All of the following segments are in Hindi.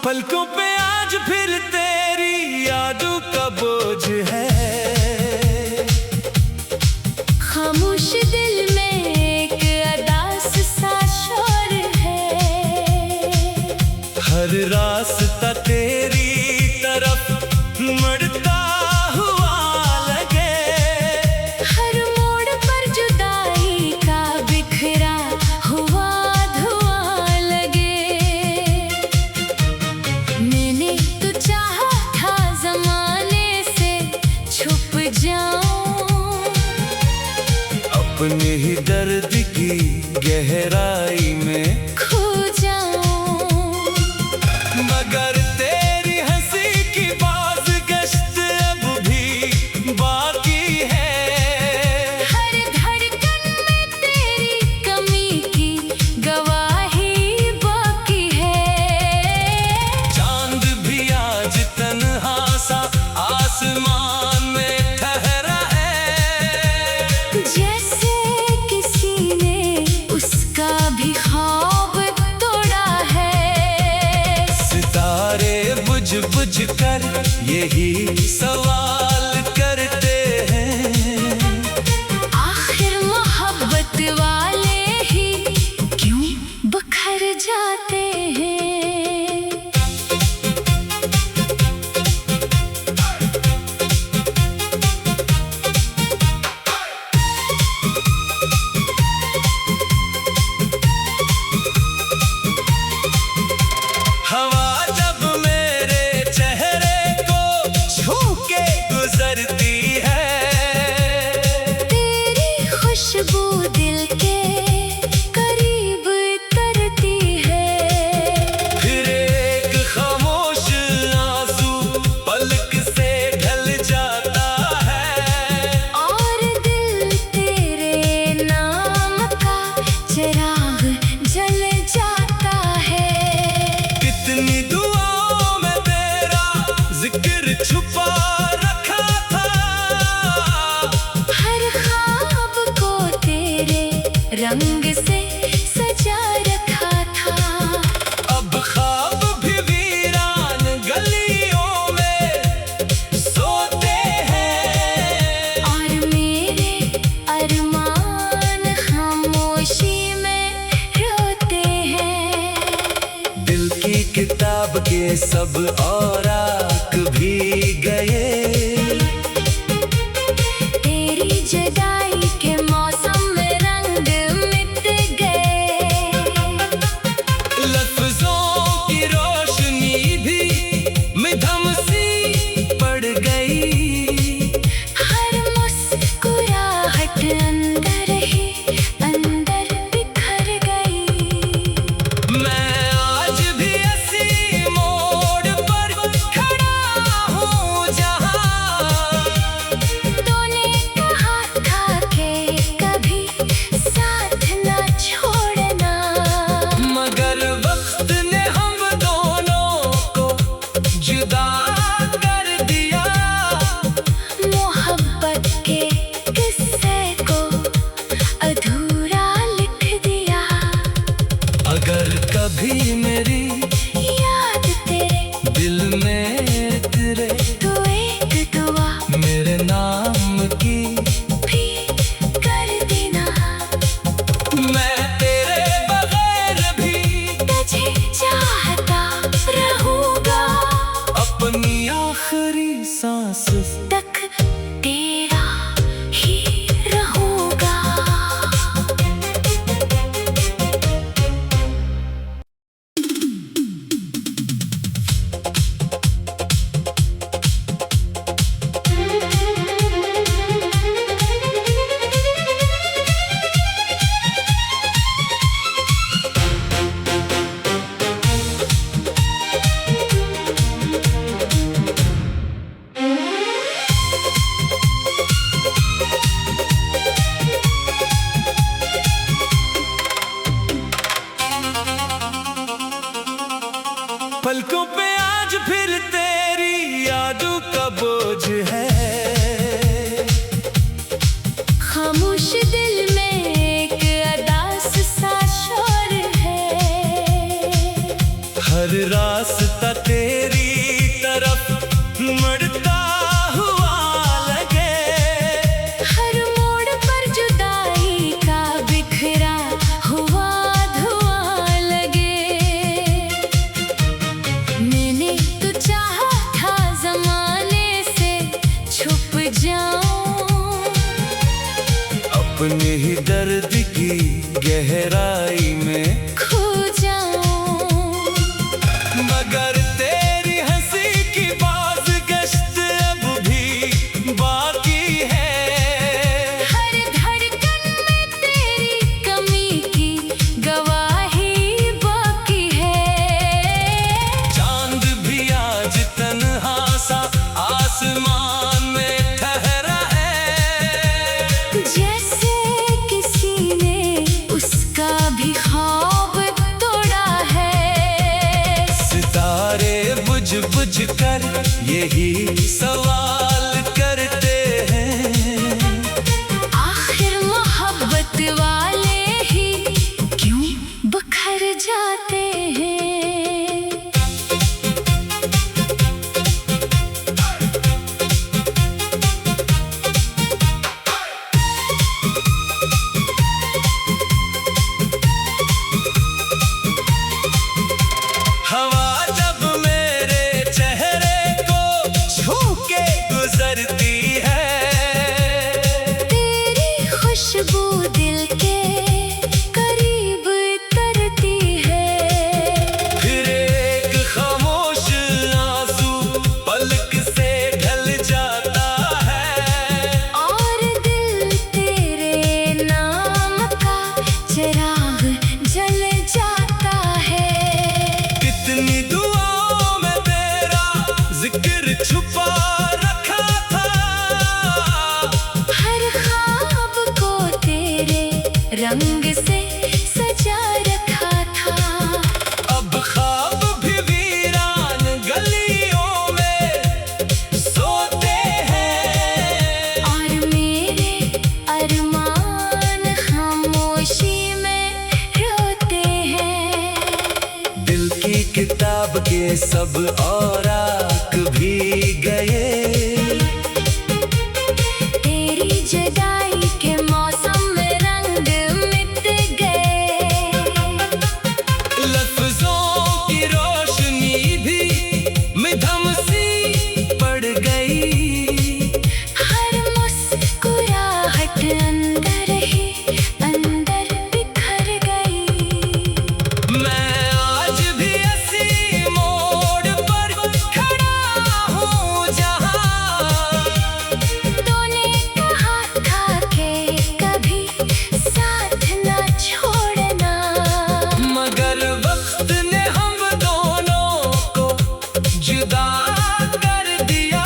पलकों पे आज फिर तेरी यादों का बोझ है। खामोश दिल में एक अदास सा शोर है। हर रास्ता तेरी तरफ मुड़ता हुआ लगे। हर मोड़ पर जुदाई का बिखरा हुआ धुआं लगे। मैंने तो चाहा था ज़माने से छुप जाऊं, अपने ही दर्द की गहराई में खो जाऊं। मगर तेरी हंसी की बाज़गश्त अब भी बाकी है। हर धड़कन में तेरी कमी की गवाही बाकी है। चांद भी आज तन्हा सा आसमान में ठहरा है। जैसे किसी ने उसका भी ख्वाब तोड़ा है। सितारे बुझ बुझ कर यही सवाल करते हैं। आखिर मोहब्बत वाले ही क्यों बिखर जाते हैं। हवा जब मेरे चेहरे को छू के गुजरती है। तेरी खुशबू दिल के करीब तरती है। फिर एक खामोश आंसू पलक से ढल जाता है। और दिल तेरे नाम का चिराग जल जाता है। कितनी दुआओं में तेरा जिक्र छुपा रखा था। हर ख्वाब को तेरे रंग से सजा रखा था। अब ख्वाब भी वीरान गलियों में सोते हैं। और मेरे अरमान खामोशी में रोते हैं। दिल की किताब के सब औराक भी गए। तेरी जुदाई के मौसम में रंग मिट गए। लफ्जों की रोशनी भी मिधम सी पड़ गई। हर मुस्कुराहट अंदर ही अंदर बिखर गई। मैं आज भी ऐसी मोड़ पर खड़ा हूँ जहाँ तूने कहा था कि कभी साथ न छोड़ना। मगर वक्त ने हम दोनों को जुदा कर दिया। मोहब्बत के किस्से को अधूरा लिख दिया। अगर कभी मेरी याद तेरे दिल में तेरे तो एक दुआ मेरे नाम की भी कर देना। मैं तेरे बगैर भी तुझे चाहता रहूंगा अपनी आखिरी सांस तक तेरा ही रहूंगा। पलकों पे आज फिर तेरी यादों का बोझ है। खामोश दिल में एक अदास सा शोर है। हर रास्ता तेरी तरफ मड़ता हुआ लगे। हर मोड़ पर जुदाई का बिखरा हुआ धुआं लगे। मैंने तो चाहा था जमाने से छुप जाऊं, अपने ही दर्द की गहराई में खो जाऊं, मगर तेरी हंसी की बाज़गश्त अब भी बाकी है। हर धड़कन में तेरी कमी की गवाही बाकी है। चांद भी आज तन्हा सा आसमान में ठहरा है। जैसे किसी ने उसका भी ख्वाब तोड़ा है। सितारे बुझ बुझ कर यही सवाल करते हैं, आखिर मोहब्बत वाले ही क्यों बिखर जाते हैं। हवा जब मेरे चेहरे को छू के गुजरती है, तेरी खुशबू दिल के करीब तरती है। फिर एक खामोश आंसू पलक से ढल जाता है, और दिल तेरे नाम का चिराग जल जाता है। कितनी दुआओं में तेरा जिक्र छुपा रखा था, हर ख्वाब को तेरे रंग से सजा रखा था। अब ख्वाब भी वीरान गलियों में सोते हैं, और मेरे अरमान खामोशी में रोते हैं। दिल की किताब के सब औराक भी गए, तेरी जुदाई के मौसम में रंग मिट गए। लफ्जों की रोशनी भी मिधम सी पड़ गई। हर मुस्कुराहट अंदर ही अंदर बिखर गई। मैं आज भी ऐसी मोड़ पर खड़ा हूँ जहाँ तूने कहा था कि कभी साथ न छोड़ना, मगर वक्त ने हम दोनों को जुदा कर दिया।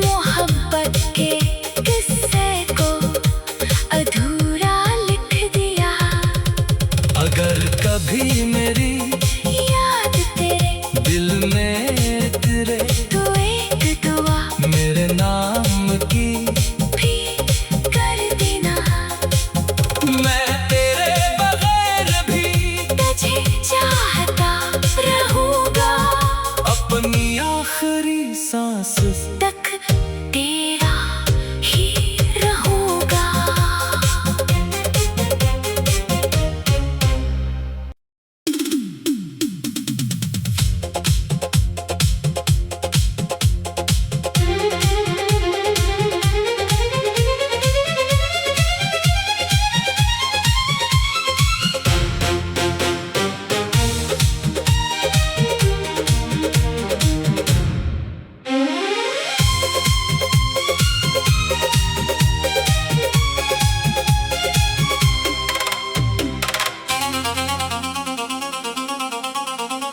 मोहब्बत के किस्से को अधूरा लिख दिया। अगर कभी मेरी याद तेरे दिल में तेरे तो एक दुआ मेरे नाम की भी कर देना। मैं तेरे बगैर भी तुझे चाहता रहूंगा, अपनी आखिरी सांस तक तेरा ही रहूंगा।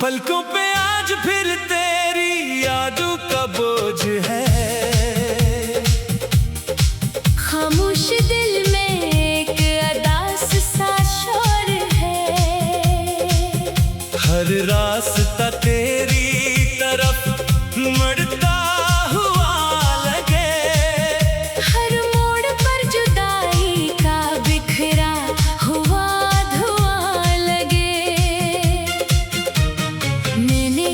पलकों पे आज फिर तेरी यादों का बोझ है। खामोश दिल में एक अदास सा शोर है। हर रास्ता तेरी तरफ मड़ता हुआ लगे। हर मोड़ पर जुदाई का बिखरा हुआ धुआं लगे। मैंने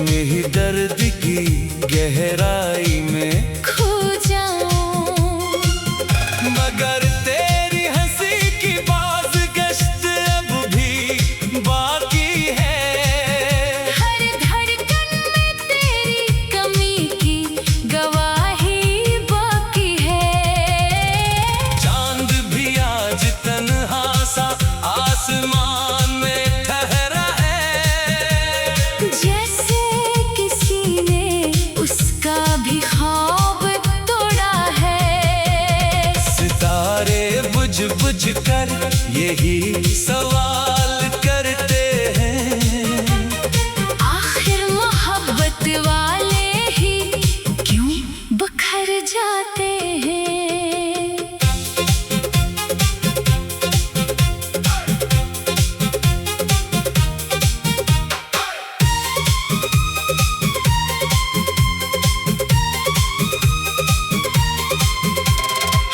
अपने ही दर्द की गहराई में खो जाऊं, मगर तेरी हंसी की बाज़गश्त अब भी बाकी है। हर धड़कन में तेरी कमी की गवाही बाकी है। चांद भी आज तन्हा सा आसमान में ठहरा है, जैसे किसी ने उसका भी ख्वाब तोड़ा है। सितारे बुझ बुझ कर यही सवाल करते हैं, आखिर मोहब्बत वाले ही क्यों बिखर जाते हैं।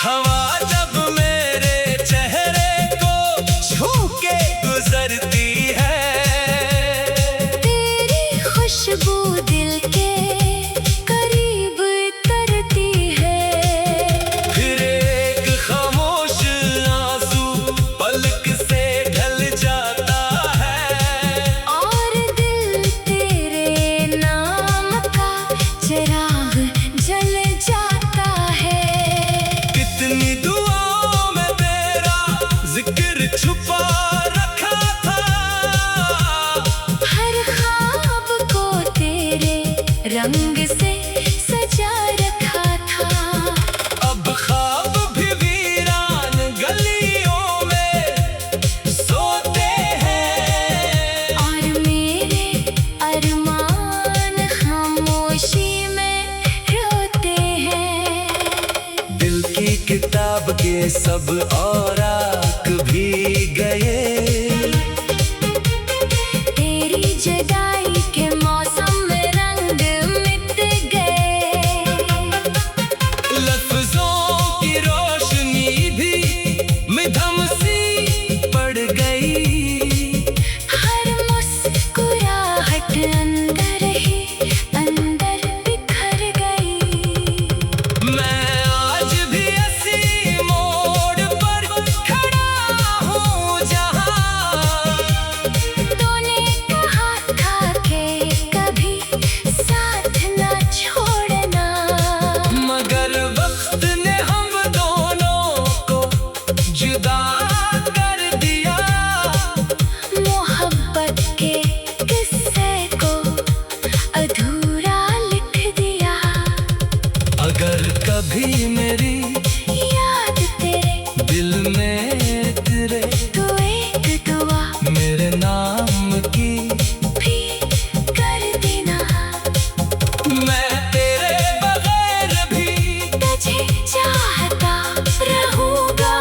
हवा जब मेरे चेहरे को छू के गुजरती है, तेरी खुशबू दिल के करीब तरती है। फिर एक खामोश आंसू पलक से ढल जाता है, और दिल तेरे नाम का चिराग जल जाता है। कितनी दुआओं में तेरा जिक्र छुपा रखा था, हर ख्वाब को तेरे रंग से सजा रखा था। अब ख्वाब भी वीरान गलियों में सोते हैं, और मेरे अरमान खामोशी में रोते हैं। दिल की किताब के सब औराक भी गए, तेरी जुदाई के मौसम में रंग मिट गए। लफ्जों की रोशनी भी मिधम सी पड़ गई, हर मुस्कुराहट अंदर ही अंदर बिखर गई। मैं आज भी इसी मोड़ पर खड़ा हूँ जहाँ तूने कहा था कि कभी साथ न छोड़ना, मगर वक्त ने हम दोनों को जुदा कर दिया। मोहब्बत के किस्से को अधूरा लिख दिया। अगर कभी मेरी याद तेरे दिल में तेरे तो एक दुआ मेरे नाम की भी कर देना। मैं तेरे बगैर भी तुझे चाहता रहूंगा,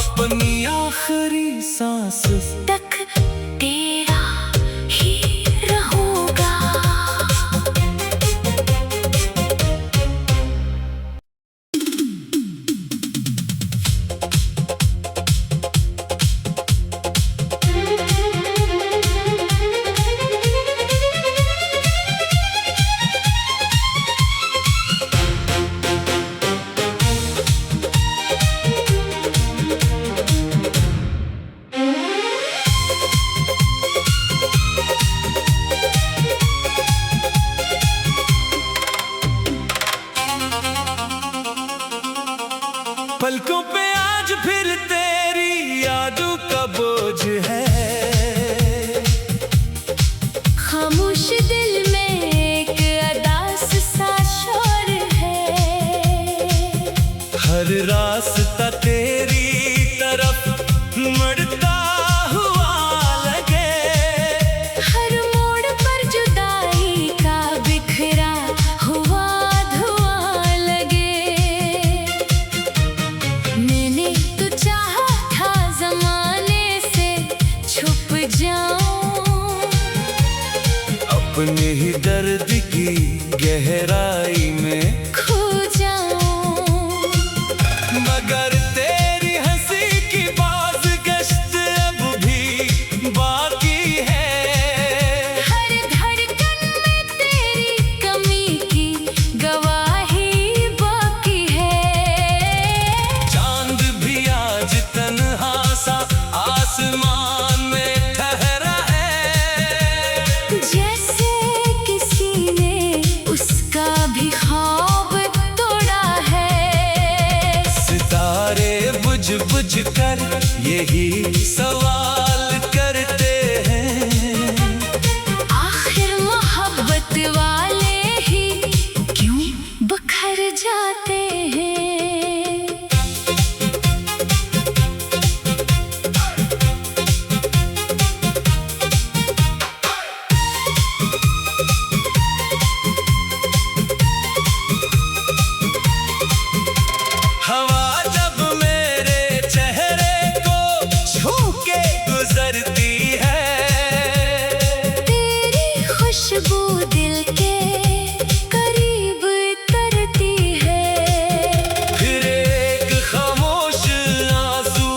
अपनी आखिरी सांस तक तेरा ही रहूंगा। पलकों पे आज फिर तेरी यादों का बोझ है, खामोश दिल में एक अदास सा शोर है। हर रास्ता तेरी तरफ मुड़ता हुआ लगे, हर मोड़ पर जुदाई का बिखरा हुआ धुआं लगे। मैंने तो चाहा था जमाने से छुप जाऊं, अपने ही दर्द की गहराई में खो जाऊं, मगर तेरी हंसी की बाज़गश्त अब भी बाकी है। हर धड़कन में बुझ कर यही सवाल करते हैं। आखिर मोहब्बत वाले ही क्यों बिखर जाते हैं। हवा जब मेरे चेहरे को छू के गुजरती है, तेरी खुशबू दिल के करीब तरती है। फिर एक खामोश आंसू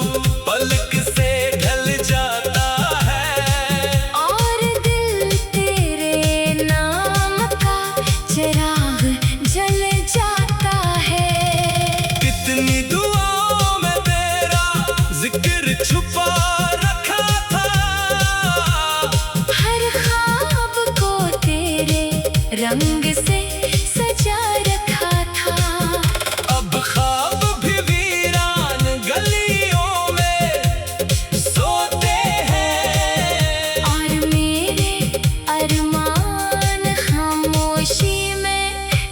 पलक से ढल जाता है, और दिल तेरे नाम का चिराग जल जाता है। कितनी दुआओं में तेरा जिक्र छुपा रखा था, हर ख्वाब को तेरे रंग से सजा रखा था। अब ख्वाब भी वीरान गलियों में सोते हैं, और मेरे अरमान खामोशी में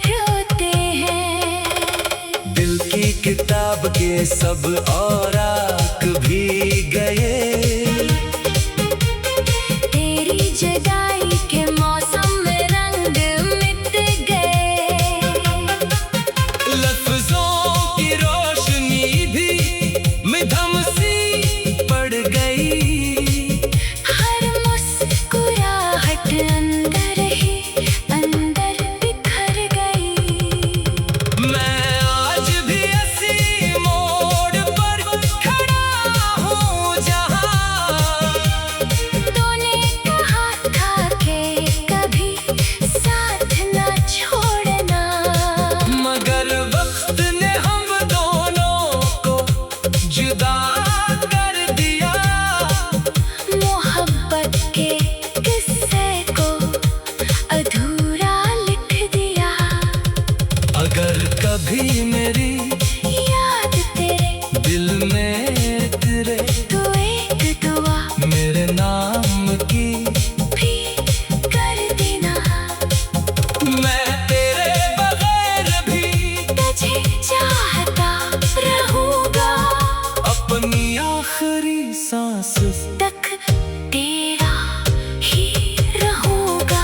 रोते हैं। दिल की किताब के सब औराक भी गए, तेरी जुदाई के मौसम में रंग मिट गए। लफ्जों की रोशनी भी मिधम सी पड़ गई, हर मुस्कुराहट अंदर ही अंदर बिखर गई। मैं आज भी ऐसी मोड़ पर खड़ा हूँ जहाँ तूने कहा था कि कभी साथ न छोड़ना, मगर वक्त ने हम दोनों को जुदा कर दिया। मोहब्बत के किस्से को अधूरा लिख दिया। अगर कभी मेरी याद तेरे दिल में तेरे तो एक दुआ मेरे नाम की भी कर देना। मैं तेरे बगैर भी तुझे चाहता रहूंगा, अपनी आखिरी सांस तक तेरा ही रहूंगा।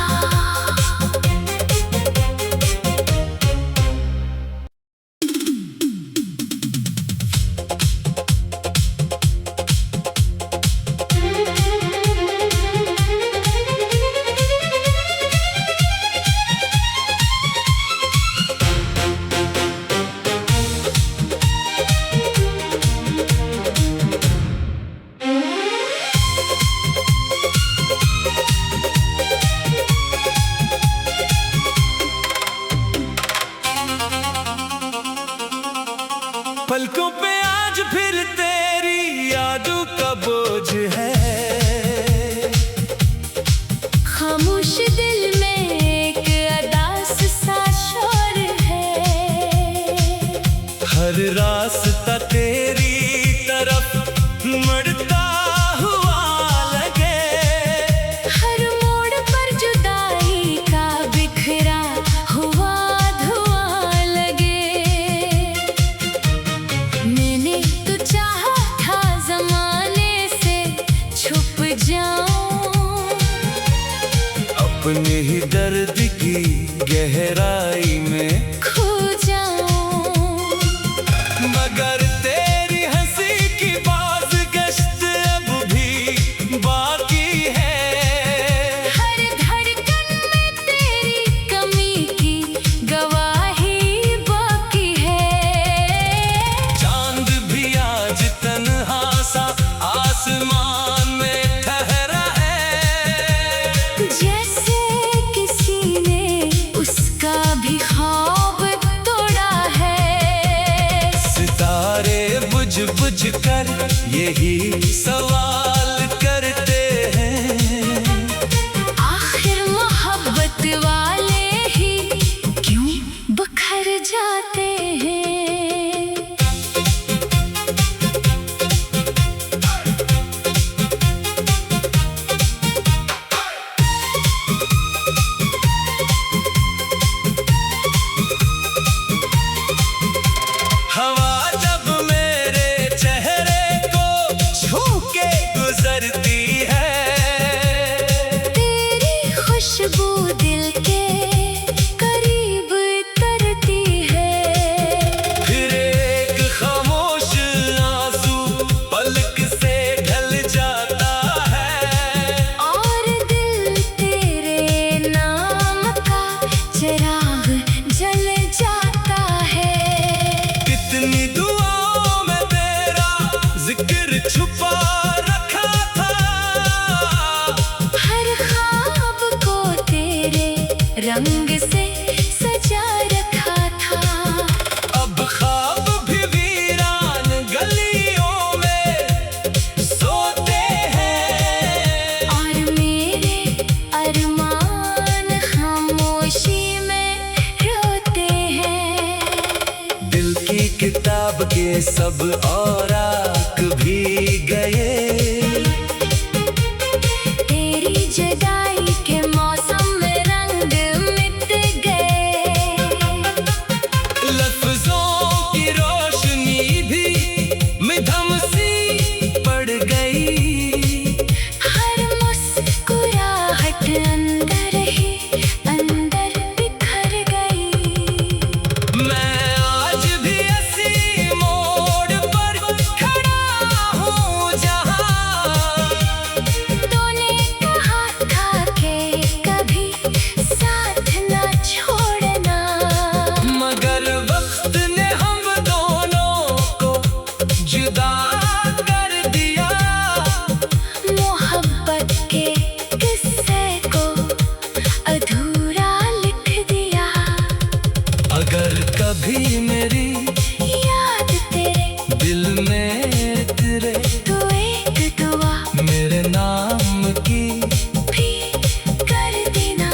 पलकों पे आज फिर तेरी यादों का बोझ है, खामोश दिल में एक अदास सा शोर है। हर रास्ता तेरी तरफ मुड़ता हुआ लगे, हर मोड़ पर जुदाई का बिखरा हुआ धुआं लगे। मैंने तो चाहा था जमाने से छुप जाऊं, अपने ही दर्द की गहराई में खो जाऊं, मगर तेरी हंसी की बाज़गश्त अब भी बाकी है। हर धड़कन में तेरी कमी की गवाही बाकी है। चांद भी आज तन्हा सा आसमान में ठहरा है, जैसे किसी ने उसका भी ख्वाब तोड़ा है। सितारे बुझ बुझ कर यही सवाल करते हैं। आखिर मोहब्बत वाले ही क्यों बिखर जाते हैं। किताब के सब औराक भी गए। तेरी जुदाई के मौसम में रंग मिट गए। लफ्जों की रोशनी भी मिधम सी पड़ गई। हर मुस्कुराहट अंदर ही अंदर बिखर गई। मैं आज भी इसी मोड़ पर खड़ा हूँ जहाँ तूने कहा था कि कभी साथ न छोड़ना, मगर वक्त ने हम दोनों को जुदा कर दिया। मोहब्बत के किस्से को अधूरा लिख दिया। अगर कभी मेरी याद तेरे दिल में तेरे तो एक दुआ मेरे नाम की भी कर देना।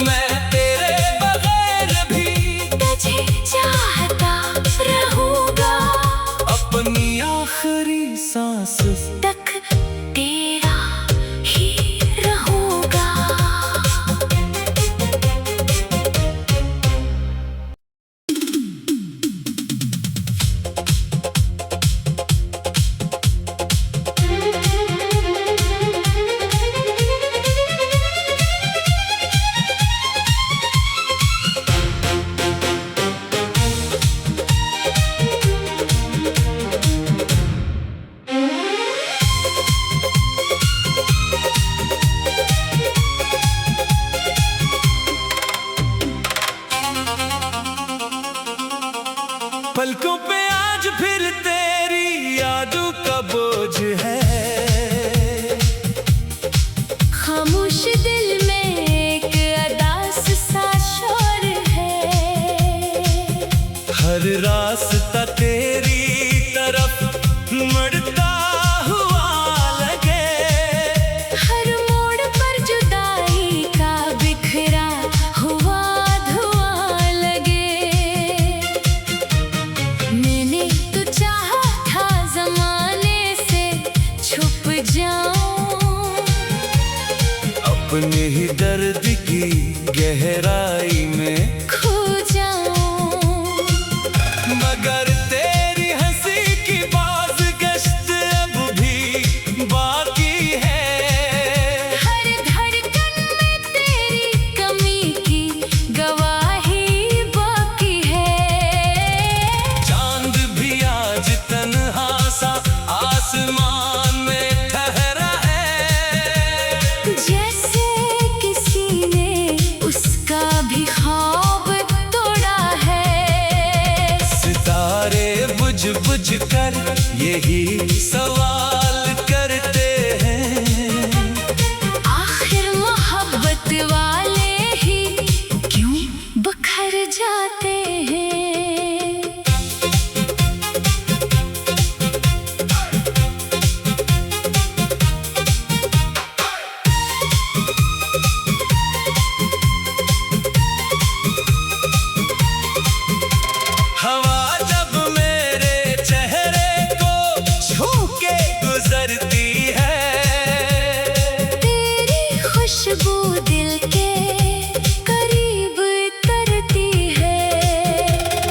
मैं तेरे बगैर भी तुझे चाहता रहूंगा, अपनी आखिरी सांस तक तेरा ही रहूंगा। पलकों पे आज फिर तेरी यादों का बोझ है। खामोश दिल में एक अदास सा शोर है। हर रास्ता तेरी तरफ मुड़ता हुआ लगे। हर मोड़ पर जुदाई का बिखरा हुआ धुआं लगे। मैंने तो चाहा था ज़माने से छुप जाऊं, अपने ही दर्द की गहराई में खो जाऊं, मगर तेरी हंसी की बाज़गश्त अब भी बाकी है। हर धड़कन में तेरी कमी की गवाही बाकी है। चांद भी आज तन्हा सा आसमान में ठहरा है। जैसे किसी ने उसका भी ख्वाब तोड़ा है। सितारे बुझ बुझ कर यही सवाल करते हैं। आखिर मोहब्बत वाले ही क्यों बिखर जाते हैं। हवा जब मेरे चेहरे को छू के गुजरती है। तेरी खुशबू दिल के करीब तरती है।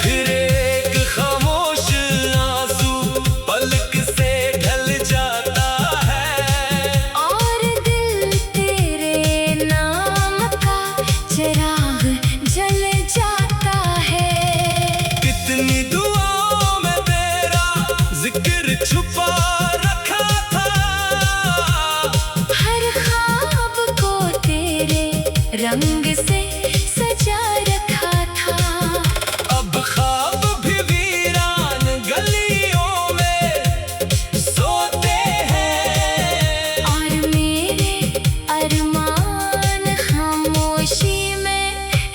फिर एक खामोश आंसू पलक से ढल जाता है। और दिल तेरे नाम का चिराग जल जाता है। कितनी दुआओं में तेरा जिक्र छुपा रखा था। हर ख्वाब को तेरे रंग से सजा रखा था। अब ख्वाब भी वीरान गलियों में सोते हैं। और मेरे अरमान खामोशी में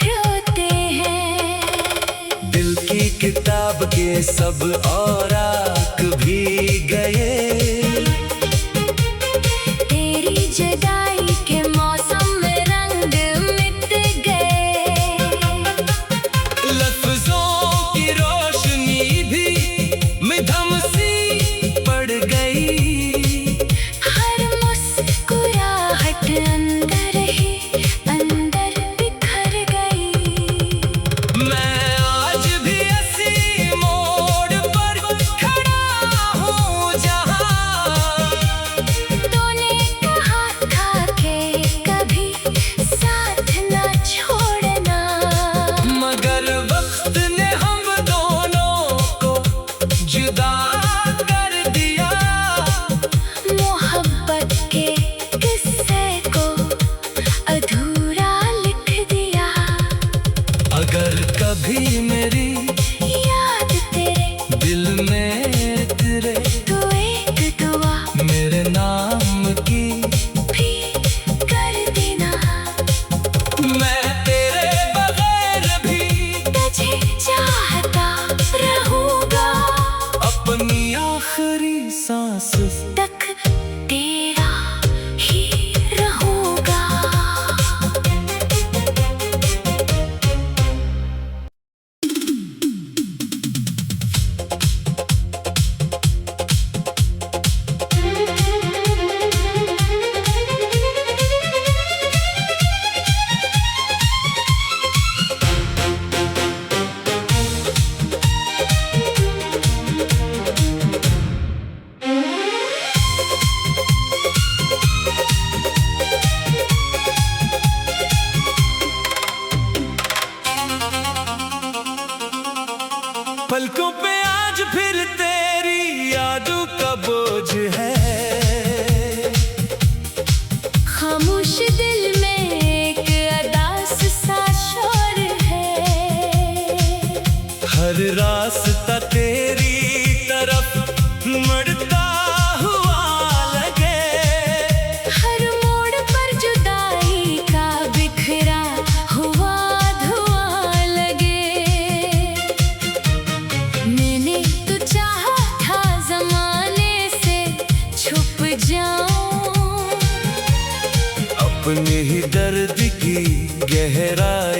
रोते हैं। दिल की किताब के सब औराक भी गए। तेरी जुदाई के मौसम में रंग मिट गए। लफ्जों की रोशनी जुदा कर दिया। मोहब्बत के किस्से को अधूरा लिख दिया। अगर कभी मेरी याद तेरे दिल में तेरे तो एक दुआ मेरे नाम की भी कर देना। मैं तेरे बगैर भी तुझे चाहता रहूंगा अपनी आखिरी सांस तक तेरा ही रहूंगा। पलकों पे आज फिर तेरी यादों का बोझ है। खामोश दिल में एक अदास सा शोर है। हर रास्ता तेरी तरफ मुड़ता हुआ लगे। हर मोड़ पर जुदाई का बिखरा हुआ धुआं लगे। मैंने तो चाहा था ज़माने से छुप जाऊं, अपने ही दर्द की गहराई